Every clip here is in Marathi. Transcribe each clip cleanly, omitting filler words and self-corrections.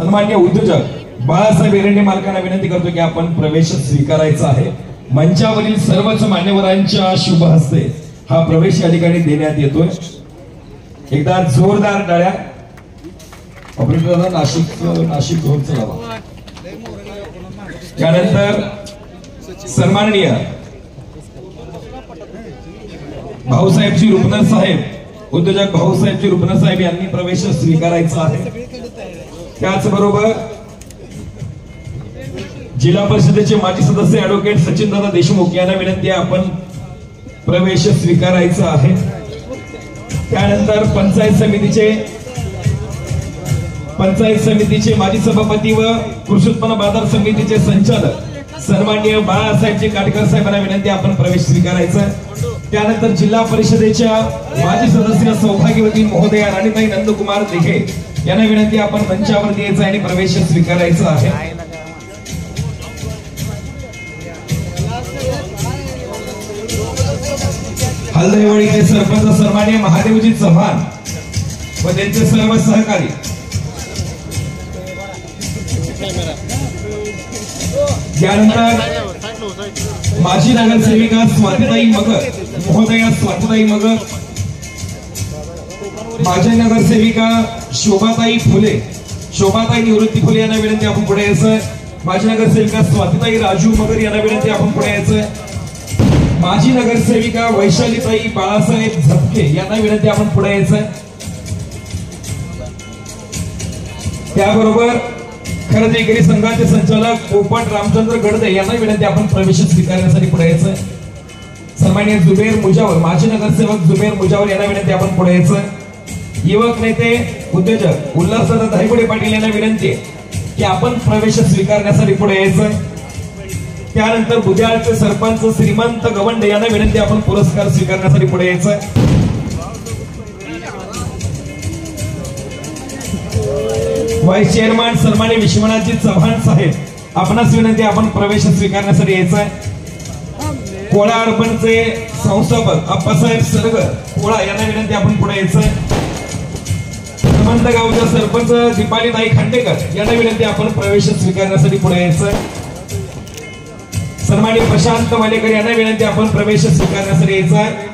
सन्माननीय उद्योजक बाळासाहेब एरंडे मालकांना विनंती करतो की आपण प्रवेश स्वीकारायचा आहे। मंचावरील सर्वच मान्यवरांच्या शुभ हस्ते हा प्रवेश या ठिकाणी देण्यात येतोय। एकदा जोरदार टाळ्या। ऑपरेटर नाशिक झोनचा लावा। त्यानंतर सन्माननीय भाऊसाहेबजी रुपनर साहेब, उद्योजक भाऊसाहेबजी रुपनर साहेब यांनी प्रवेश स्वीकारायचा आहे। त्याचबरोबर जिल्हा परिषदेचे माजी सदस्य ऍडव्होकेट सचिनदादा देशमुख यांना विनंती आहे आपण प्रवेश स्वीकारायचा आहे। त्यानंतर पंचायत समितीचे माजी सभापती व कृषी उत्पन्न बाजार समितीचे संचालक सन्माननीय बाळासाहेबजी काटकर साहेबांना विनंती आपण प्रवेश स्वीकारायचा। त्यानंतर जिल्हा परिषदेच्या माजी सदस्य सौभाग्यवती महोदया राणीताई नंदकुमार देखे यांना विनंती आपण मंचावर यायचं आणि प्रवेश स्वीकारायचा आहे। हलदईवाडीचे सरपंच सन्माननीय महादेवजी चव्हाण व त्यांचे सर्व सहकारी, त्यानंतर माजी नगरसेविका स्वातीताई मगर महोदया स्वातीताई मगर, माजी नगरसेविका शोभाताई निवृत्ती फुले यांना विनंती आपण पुढे यायचं। माजी नगरसेविका स्वातीताई राजू मगर यांना विनंती आपण पुढे यायचं। माजी नगरसेविका वैशालीताई बाळासाहेब झपके यांना विनंती आपण पुढे यायचं। त्याबरोबर खरेदी विक्री संघाचे संचालक पोपट रामचंद्र गडदे यांना विनंती आपण प्रवेश स्वीकारण्यासाठी पुढे यायचं। सन्माननीय जुबेर मुजावर, माजी नगरसेवक जुबेर मुजावर यांना विनंती आपण पुढे यायचं। युवक नेते उद्योजक उल्हासदादा धायगुडे पाटील यांना विनंती की आपण प्रवेश स्वीकारण्यासाठी पुढे यायचं। त्यानंतर बुद्याळचे सरपंच श्रीमंत गवंडे यांना विनंती आपण पुरस्कार स्वीकारण्यासाठी पुढे यायचं। व्हाईस चेअरमन सन्माननीय विश्वनाथजी चव्हाण साहेब आपणास विनंती आपण प्रवेश स्वीकारण्यासाठी यायचं। कोळा अर्बनचे संस्थापक अप्पासाहेब सरगर कोळा यांना विनंती आपण पुढे यायचं। श्रीमंत गावच्या सरपंच दीपालीताई खांडेकर यांना विनंती आपण प्रवेश स्वीकारण्यासाठी पुढे यायचं। सन्माननीय प्रशांत वालेकर यांना विनंती आपण प्रवेश स्वीकारण्यासाठी यायचं।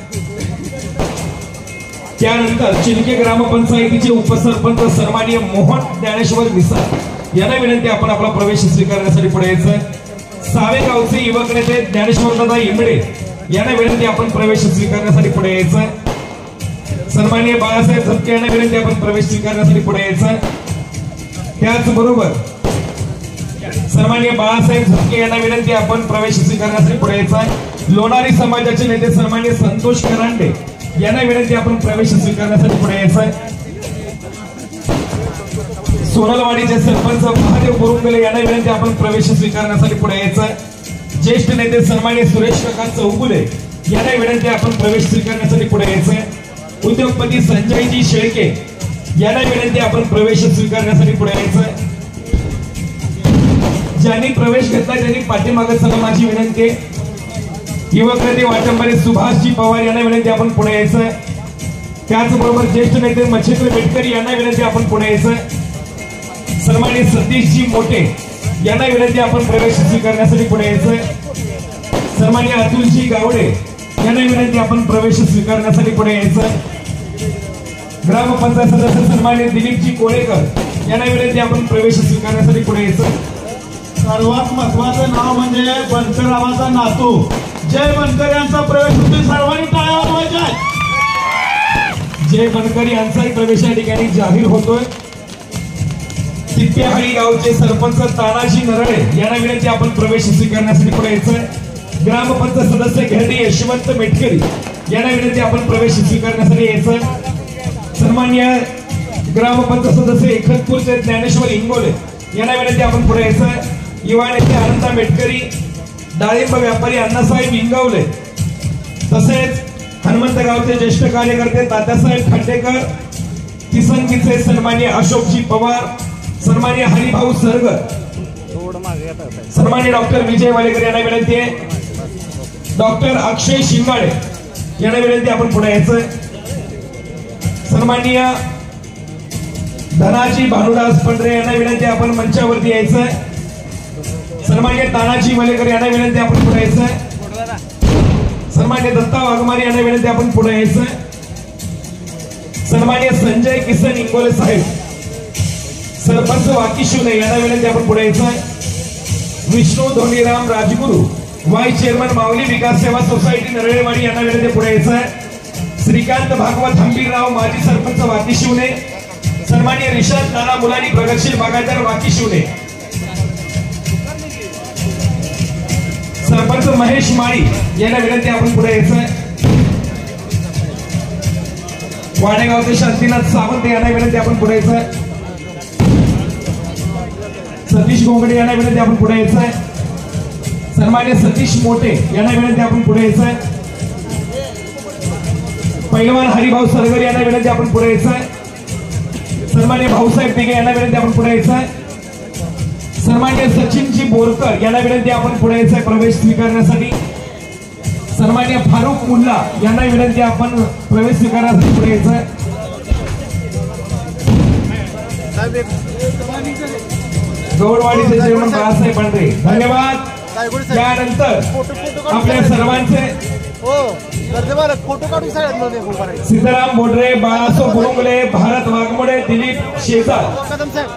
त्यानंतर चिलके ग्रामपंचायतीचे उपसरपंच सन्माननीय मोहन ज्ञानेश्वर मिसाळ यांना विनंती आपण आपला प्रवेश स्वीकारण्यासाठी पुढे यायचं। सावे गावचे युवक नेते ज्ञानेश्वरदादा इमडे यांना विनंती आपण प्रवेश स्वीकारण्यासाठी पुढे यायचं। सन्माननीय बाळासाहेब झपके यांना विनंती आपण प्रवेश स्वीकारण्यासाठी पुढे यायचं। त्याचबरोबर सन्माननीय बाळासाहेब झपके यांना विनंती आपण प्रवेश स्वीकारण्यासाठी पुढे यायचं। लोणारी समाजाचे नेते सन्माननीय संतोष करांडे यांना विनंती आपण प्रवेश स्वीकारण्यासाठी पुढे यायचं। सोनलवाडीचे सरपंच महादेव बोरुंगले यांना विनंती आपण प्रवेश स्वीकारण्यासाठी पुढे यायचं। ज्येष्ठ नेते सन्माननीय सुरेश काका चौगुले यांना विनंती आपण प्रवेश स्वीकारण्यासाठी पुढे यायचं। उद्योगपती संजयजी शेळके यांना विनंती आपण प्रवेश स्वीकारण्यासाठी पुढे यायचं। ज्यांनी प्रवेश घेतला त्यांनी पाठीमागे चला माझी विनंती। युवक नेते वाटंबरे सुभाषजी पवार यांना विनंती आपण पुढे यायचं। त्याचबरोबर ज्येष्ठ नेते मच्छिंद्र मेटकरी यांना विनंती आपण पुढे यायचं। सन्माननीय सतीशजी मोठे यांना विनंती आपण प्रवेश स्वीकारण्यासाठी पुढे यायचं। सन्माननीय अतुलजी गावडे यांना विनंती आपण प्रवेश स्वीकारण्यासाठी पुढे यायचं। ग्रामपंचायत सदस्य सन्माननीय दिलीपजी कोळेकर यांना विनंती आपण प्रवेश स्वीकारण्यासाठी पुढे यायचं। सर्वात महत्वाचं नाव म्हणजे बनकरावाचा नातू जय बनकर यांचा प्रवेश होतोय। सर्वांनी टाळ्या वाजवायच्या। जय बनकर यांचाही प्रवेश या ठिकाणी जाहीर होतोय। तिप्पेहाळी गावचे सरपंच तानाजी नरळे यांना विनंती आपण प्रवेश स्वीकारण्यासाठी पुढे यायचं। ग्रामपंचायत सदस्य घेरडी यशवंत मेटकरी यांना विनंती आपण प्रवेश स्वीकारण्यासाठी यायचं। सन्माननीय ग्रामपंचायत सदस्य एकतपूरचे ज्ञानेश्वर इंगोले यांना विनंती आपण पुढे यायचं। युवा नेते अनंता मेटकरी, डाळिंब व्यापारी अण्णासाहेब इंगवले, तसेच हनुमंत गावचे ज्येष्ठ कार्यकर्ते तात्यासाहेब खांडेकर, किसनगीचे सन्माननीय अशोकजी पवार, सन्माननीय हरिभाऊ सरगर, सन्माननीय डॉक्टर विजय वालेकर यांना विनंती आहे। डॉक्टर अक्षय शिंगाडे यांना विनंती आपण पुढे यायचं। सन्माननीय धनाजी भानुदास पंढरे यांना विनंती आपण मंचावरती यायचं. सन्मान्य तानाजी मलेकर यांना विनंती आपण पुढे यायचं. सन्मान्य दत्ता वाघमारे यांना विनंती आपण पुढे यायचं. सन्मान्य संजय किसन इंगोले साहेब सरपंच वाकीशिवने यांना विनंती आपण पुढे यायचं. विष्णू धोनीराम राजगुरू वाईस चेअरमन माऊली विकास सेवा सोसायटी नरळेवाडी यांना विनंती पुढे यायचं. श्रीकांत भागवत हंबीरराव माजी सरपंच वाकीशिवने. सन्मान्य रिशाद नाना मुलानी प्रगतशील बागायतदार वाकीशिवने. सरपंच महेश माळी यांना विनंती आपण पुढे यायचं. वाडेगावचे शांतीनाथ सावंत यांना विनंती आपण पुढे यायचं. सतीश गोंगडे यांना विनंती आपण पुढे यायचं. सन्मान्य सतीश मोठे यांना विनंती आपण पुढे यायचं. पैलवान हरिभाऊ सरगर यांना विनंती आपण पुढे यायचं. सन्मान्य भाऊसाहेब दिघे यांना विनंती आपण पुढे यायचं. सन्मान्य सचिनजी बोरकर यांना विनंती आपण पुढे यायचं प्रवेश स्वीकारण्यासाठी. सन्मान्य फारुख मुल्ला यांना विनंती आपण प्रवेश स्वीकारण्यासाठी पुढे यायचं. गौरवाडीचे चेअरमन बाळासाहेब पांढरे धन्यवाद. त्यानंतर आपल्या सर्वांचे सीताराम बोडरे, बाळासो बुरुंगले, भारत वाघमोडे, दिलीप शेजार